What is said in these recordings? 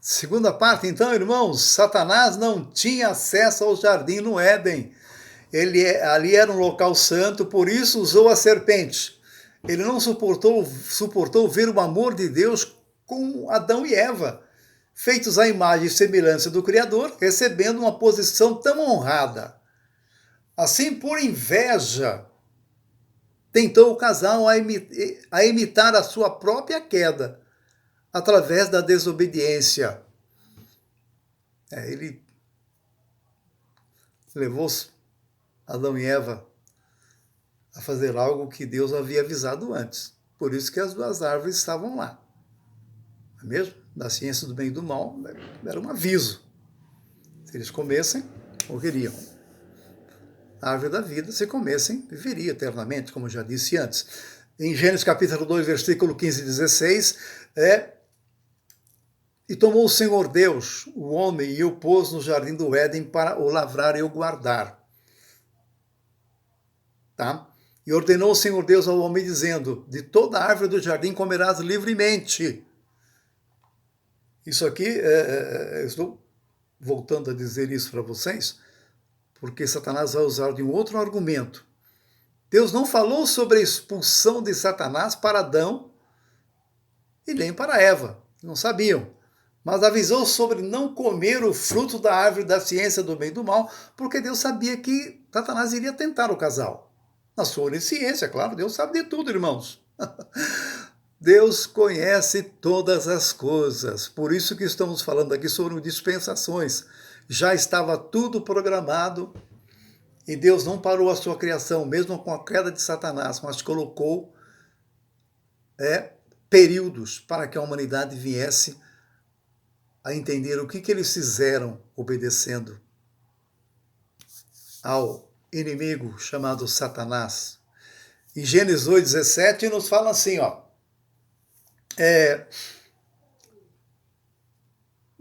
Segunda parte, então, irmãos, Satanás não tinha acesso ao jardim no Éden. Ali era um local santo, por isso usou a serpente. Ele não suportou ver o amor de Deus com Adão e Eva, feitos à imagem e semelhança do Criador, recebendo uma posição tão honrada. Assim, por inveja, tentou o casal a imitar a sua própria queda, através da desobediência. Ele levou Adão e Eva a fazer algo que Deus havia avisado antes. Por isso que as duas árvores estavam lá. Não é mesmo? Da ciência do bem e do mal, era um aviso. Se eles comessem, morreriam. A árvore da vida, se comessem, viveria eternamente, como já disse antes. Em Gênesis capítulo 2, versículo 15 e 16, e tomou o Senhor Deus, o homem, e o pôs no jardim do Éden para o lavrar e o guardar. Tá? E ordenou o Senhor Deus ao homem, dizendo, de toda árvore do jardim comerás livremente. Isso aqui, estou voltando a dizer isso para vocês, porque Satanás vai usar de um outro argumento. Deus não falou sobre a expulsão de Satanás para Adão e nem para Eva, não sabiam. Mas avisou sobre não comer o fruto da árvore da ciência do bem e do mal, porque Deus sabia que Satanás iria tentar o casal. Na sua onisciência, claro, Deus sabe de tudo, irmãos. Deus conhece todas as coisas, por isso que estamos falando aqui sobre dispensações. Já estava tudo programado e Deus não parou a sua criação, mesmo com a queda de Satanás, mas colocou períodos para que a humanidade viesse a entender o que eles fizeram obedecendo ao inimigo chamado Satanás. Em Gênesis 8:17 nos fala assim,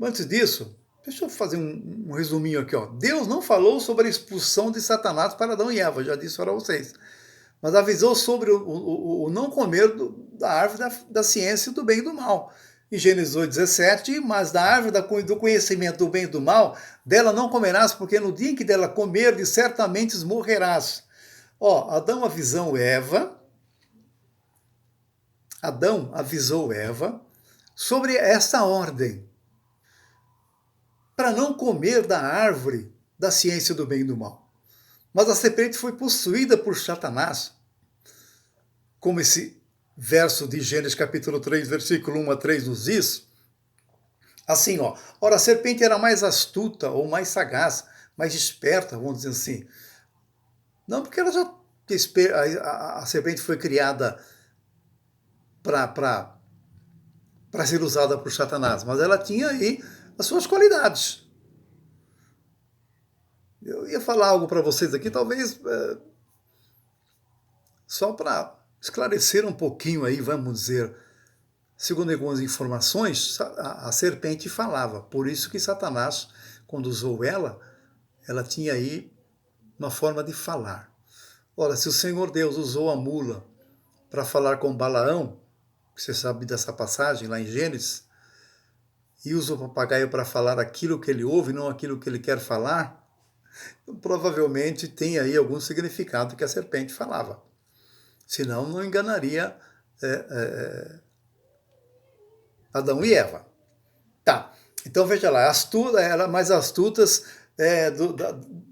antes disso, deixa eu fazer um resuminho aqui. Deus não falou sobre a expulsão de Satanás para Adão e Eva, já disse para vocês, mas avisou sobre o não comer da árvore da ciência do bem e do mal. Em Gênesis 8:17, mas da árvore do conhecimento do bem e do mal, dela não comerás, porque no dia em que dela comerdes, certamente morrerás. Adão avisou Eva sobre essa ordem, para não comer da árvore da ciência do bem e do mal. Mas a serpente foi possuída por Satanás, como esse verso de Gênesis capítulo 3, versículo 1 a 3 nos diz, assim, ora, a serpente era mais astuta ou mais sagaz, mais esperta, vamos dizer assim. Não porque ela já a serpente foi criada para ser usada por Satanás, mas ela tinha aí as suas qualidades. Eu ia falar algo para vocês aqui, talvez só para esclarecer um pouquinho aí, vamos dizer, segundo algumas informações, a serpente falava, por isso que Satanás, quando usou ela tinha aí uma forma de falar. Ora, se o Senhor Deus usou a mula para falar com Balaão, você sabe dessa passagem lá em Gênesis, e usa o papagaio para falar aquilo que ele ouve, não aquilo que ele quer falar, então, provavelmente tem aí algum significado que a serpente falava. Senão não enganaria Adão e Eva. Tá, então veja lá, era mais astutas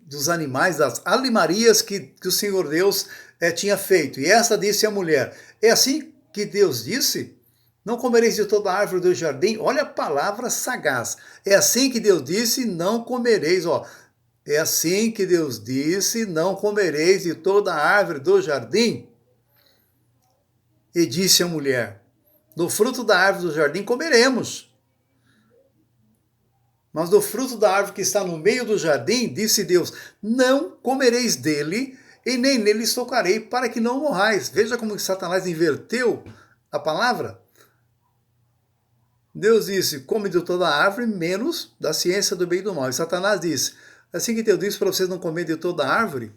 dos animais, das alimarias que o Senhor Deus tinha feito. E essa disse a mulher, é assim que Deus disse? Não comereis de toda a árvore do jardim? Olha a palavra sagaz. É assim que Deus disse, não comereis. É assim que Deus disse, não comereis de toda a árvore do jardim? E disse a mulher, do fruto da árvore do jardim comeremos. Mas do fruto da árvore que está no meio do jardim, disse Deus, não comereis dele, e nem nele tocarei, para que não morrais. Veja como Satanás inverteu a palavra. Deus disse, come de toda a árvore, menos da ciência do bem e do mal. E Satanás disse, assim que Deus disse para vocês não comerem de toda a árvore.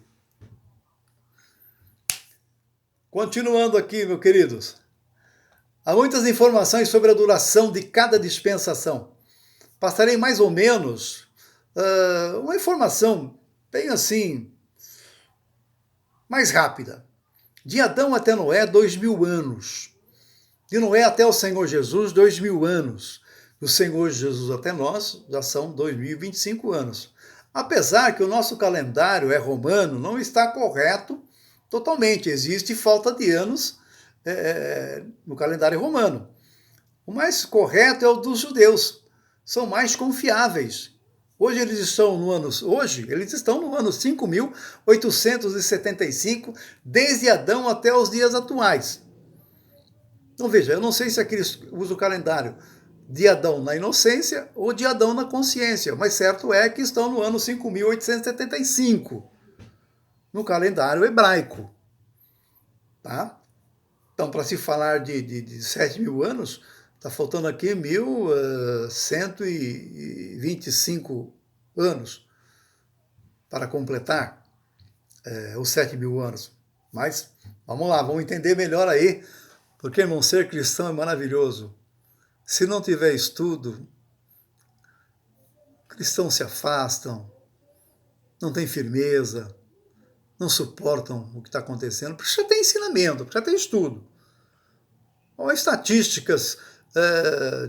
Continuando aqui, meus queridos. Há muitas informações sobre a duração de cada dispensação. Passarei mais ou menos uma informação bem assim, mais rápida. De Adão até Noé, 2000 anos. De Noé até o Senhor Jesus, 2000 anos. Do Senhor Jesus até nós, já são 2025 anos. Apesar que o nosso calendário é romano, não está correto totalmente. Existe falta de anos no calendário romano. O mais correto é o dos judeus. São mais confiáveis. Hoje eles estão no ano 5.875, desde Adão até os dias atuais. Então veja, eu não sei se aqueles usam o calendário de Adão na inocência ou de Adão na consciência, mas certo é que estão no ano 5.875, no calendário hebraico. Tá? Então, para se falar de 7.000 anos, está faltando aqui 1.125 anos para completar os 7.000 anos. Mas vamos lá, vamos entender melhor aí, porque, irmão, ser cristão é maravilhoso. Se não tiver estudo, cristãos se afastam, não tem firmeza, não suportam o que está acontecendo. Precisa ter ensinamento, precisa ter estudo. Há estatísticas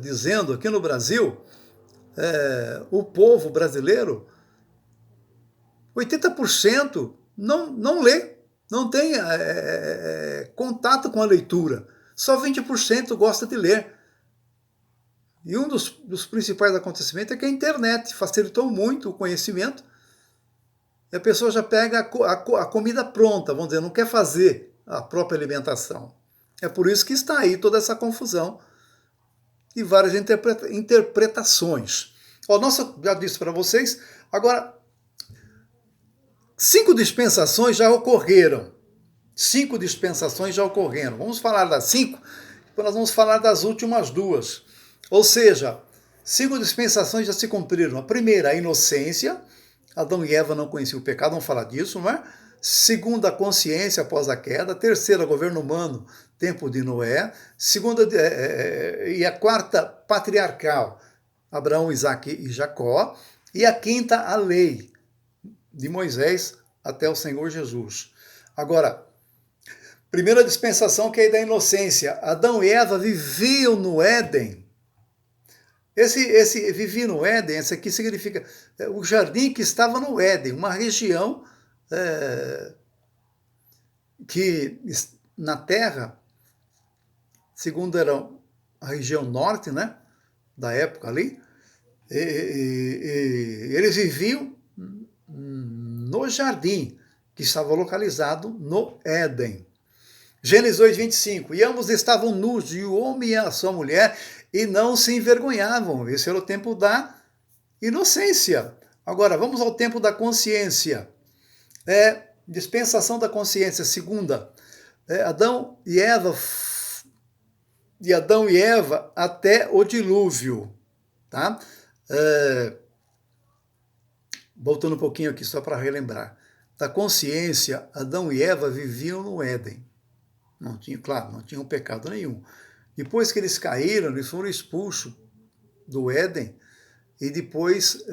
dizendo aqui no Brasil, o povo brasileiro, 80% não lê, não tem contato com a leitura. Só 20% gosta de ler. E um dos principais acontecimentos é que a internet facilitou muito o conhecimento e a pessoa já pega a comida pronta, vamos dizer, não quer fazer a própria alimentação. É por isso que está aí toda essa confusão e várias interpretações. Nossa, já disse para vocês, agora, 5 dispensações já ocorreram. 5 dispensações já ocorreram. Vamos falar das 5, depois nós vamos falar das últimas 2. Ou seja, 5 dispensações já se cumpriram. A primeira, a inocência. Adão e Eva não conheciam o pecado, vamos falar disso, não é? Segunda, a consciência após a queda. Terceira, governo humano, tempo de Noé. Segunda, e a quarta, patriarcal, Abraão, Isaque e Jacó. E a quinta, a lei, de Moisés até o Senhor Jesus. Agora, primeira dispensação, que é a da inocência. Adão e Eva viviam no Éden. Esse viver no Éden, esse aqui significa o jardim que estava no Éden, uma região que na Terra, segundo era a região norte, né, da época ali, eles viviam no jardim que estava localizado no Éden. Gênesis 2:25, e ambos estavam nus, e o homem e a sua mulher, e não se envergonhavam. Esse era o tempo da inocência. Agora, vamos ao tempo da consciência. Dispensação da consciência, segunda. Adão e Eva até o dilúvio. Tá? Voltando um pouquinho aqui, só para relembrar. Da consciência, Adão e Eva viviam no Éden. Não tinham pecado nenhum. Depois que eles caíram, eles foram expulsos do Éden e depois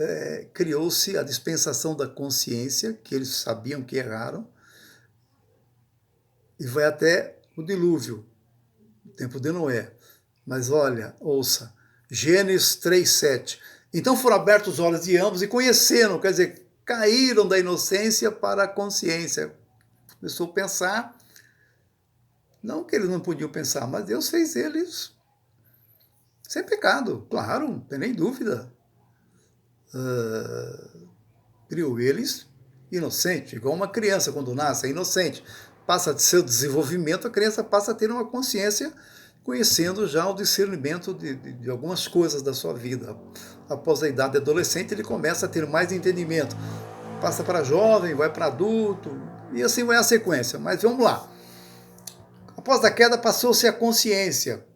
criou-se a dispensação da consciência, que eles sabiam que erraram, e vai até o dilúvio, o tempo de Noé. Mas olha, ouça, Gênesis 3:7. Então foram abertos os olhos de ambos e conheceram, quer dizer, caíram da inocência para a consciência. Começou a pensar. Não que eles não podiam pensar, mas Deus fez eles sem pecado, claro, não tem nem dúvida. Criou eles inocentes, igual uma criança quando nasce, é inocente. Passa de seu desenvolvimento, a criança passa a ter uma consciência, conhecendo já o discernimento de algumas coisas da sua vida. Após a idade adolescente, ele começa a ter mais entendimento. Passa para jovem, vai para adulto, e assim vai a sequência. Mas vamos lá. Após a queda, passou-se a consciência.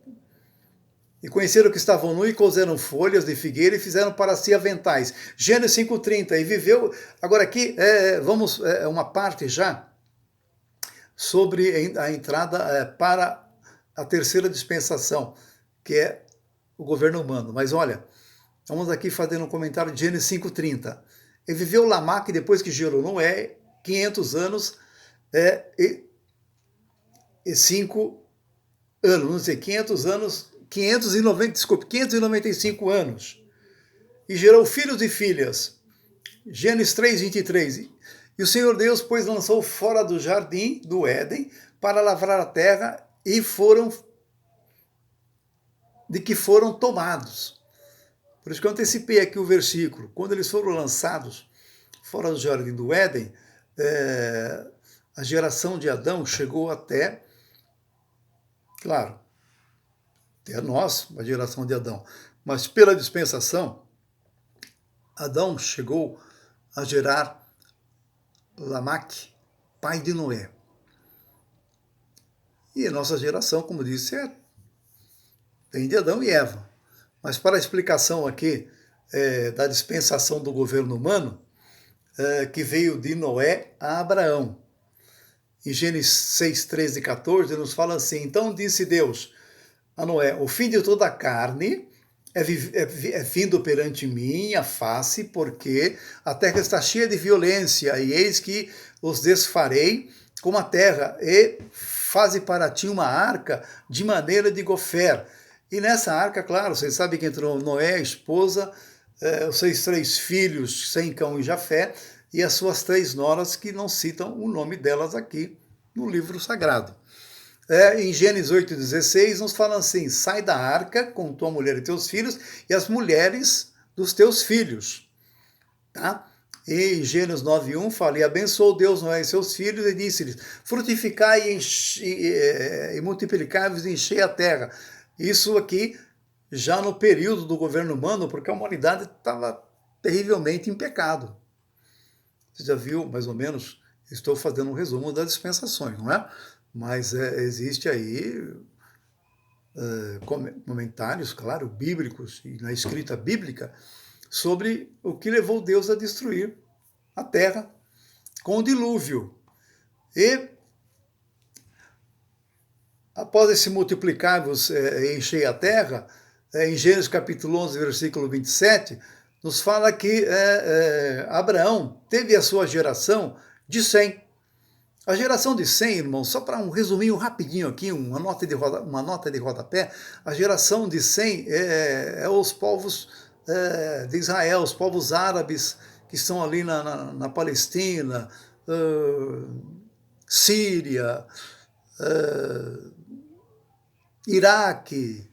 E conheceram que estavam nus e cozeram folhas de figueira e fizeram para si aventais. Gênesis 5:30. E viveu... Agora aqui, vamos uma parte já sobre a entrada para a terceira dispensação, que é o governo humano. Mas olha, Vamos aqui fazendo um comentário de Gênesis 5:30. E viveu Lameque, depois que gerou Noé, 500 anos e 5 anos, vamos dizer, 500 anos, 595 anos. E gerou filhos e filhas. Gênesis 3:23. E o Senhor Deus, pois, lançou fora do jardim do Éden para lavrar a terra e foram tomados. Por isso que eu antecipei aqui o versículo. Quando eles foram lançados fora do jardim do Éden, a geração de Adão chegou até, claro, até nós, a geração de Adão. Mas pela dispensação, Adão chegou a gerar Lameque, pai de Noé. E a nossa geração, como disse, vem de Adão e Eva. Mas para a explicação aqui da dispensação do governo humano, que veio de Noé a Abraão. Em Gênesis 6, 13 e 14, nos fala assim: então disse Deus a Noé, o fim de toda a carne é vindo perante mim a face, porque a terra está cheia de violência, e eis que os desfarei como a terra, e faze para ti uma arca de maneira de gofer. E nessa arca, claro, vocês sabem que entrou Noé, a esposa, os seus 3 filhos, Sem, Cão e Jafé, e as suas 3 noras, que não citam o nome delas aqui no livro sagrado. Em Gênesis 8,16 nos fala assim: sai da arca com tua mulher e teus filhos e as mulheres dos teus filhos. Tá? E em Gênesis 9,1 fala: e abençoou Deus Noé e seus filhos e disse-lhes: frutificai e multiplicai-vos e enchei a terra. Isso aqui já no período do governo humano, porque a humanidade estava terrivelmente em pecado. Você já viu, mais ou menos, estou fazendo um resumo das dispensações, não é? Mas existe aí comentários, claro, bíblicos, e na escrita bíblica, sobre o que levou Deus a destruir a terra com o dilúvio. E após esse multiplicar-vos encher a terra, em Gênesis capítulo 11, versículo 27, nos fala que Abraão teve a sua geração de 100. A geração de 100, irmãos, só para um resuminho rapidinho aqui, uma nota de rodapé, a geração de 100 é os povos de Israel, os povos árabes que estão ali na Palestina, Síria, Iraque,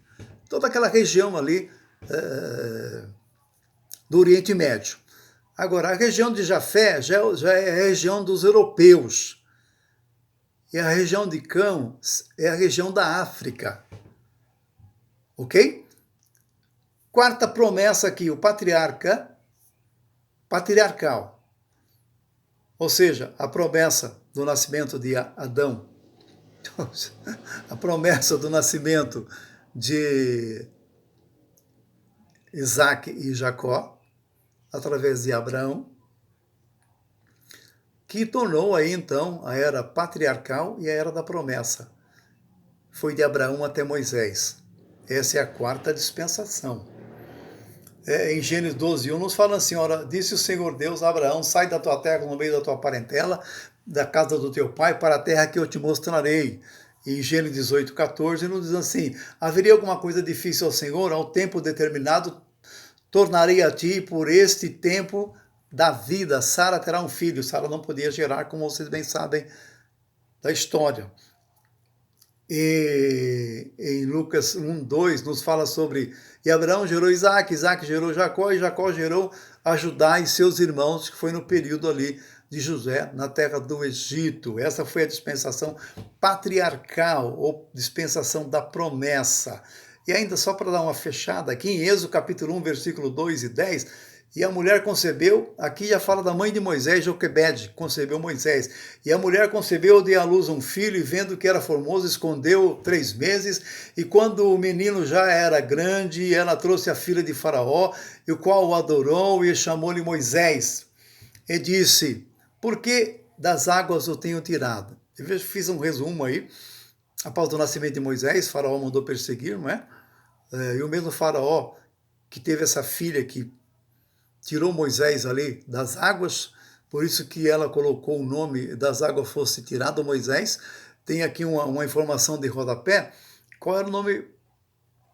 toda aquela região ali do Oriente Médio. Agora, a região de Jafé já é a região dos europeus. E a região de Cão é a região da África. Ok? Quarta promessa aqui, o patriarcal. Ou seja, a promessa do nascimento de Adão. A promessa do nascimento de Isaac e Jacó, através de Abraão, que tornou aí então a era patriarcal e a era da promessa. Foi de Abraão até Moisés. Essa é a quarta dispensação. Em Gênesis 12:1 nos fala assim: ora, disse o Senhor Deus a Abraão, sai da tua terra, no meio da tua parentela, da casa do teu pai, para a terra que eu te mostrarei. E em Gênesis 18:14 nos diz assim: haveria alguma coisa difícil ao Senhor? Ao tempo determinado tornarei a ti, por este tempo da vida, Sara terá um filho. Sara não podia gerar, como vocês bem sabem da história. E em Lucas 1:2 nos fala sobre: e Abraão gerou Isaac, Isaac gerou Jacó, e Jacó gerou a Judá e seus irmãos, que foi no período ali de José, na terra do Egito. Essa foi a dispensação patriarcal, ou dispensação da promessa. E ainda só para dar uma fechada aqui, em Êxodo capítulo 1, versículo 2 e 10, e a mulher concebeu, aqui já fala da mãe de Moisés, Joquebede, concebeu Moisés. E a mulher concebeu, deu à luz um filho, e vendo que era formoso, escondeu 3 meses. E quando o menino já era grande, ela trouxe a filha de Faraó, e o qual o adorou, e chamou-lhe Moisés. E disse: por que das águas o tenho tirado? Eu fiz um resumo aí. Após o nascimento de Moisés, Faraó mandou perseguir, não é? E o mesmo Faraó que teve essa filha que tirou Moisés ali das águas, por isso que ela colocou o nome das águas fosse tirado Moisés. Tem aqui uma informação de rodapé, qual era o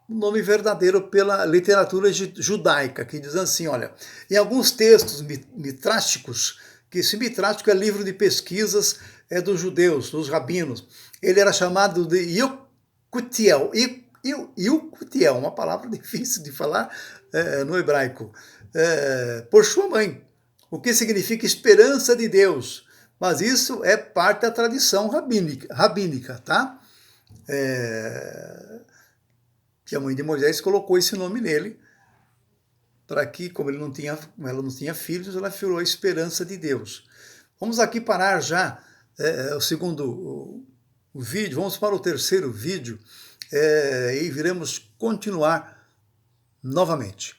nome verdadeiro pela literatura judaica, que diz assim, olha, em alguns textos mitrásticos, que esse mitrástico é livro de pesquisas dos judeus, dos rabinos, ele era chamado de Yukutiel, Yukutiel, uma palavra difícil de falar no hebraico, por sua mãe, o que significa esperança de Deus, mas isso é parte da tradição rabínica, tá? Que a mãe de Moisés colocou esse nome nele, para que, como ela não tinha filhos, ela virou a esperança de Deus. Vamos aqui parar já o segundo o vídeo, vamos para o terceiro vídeo e viremos continuar novamente.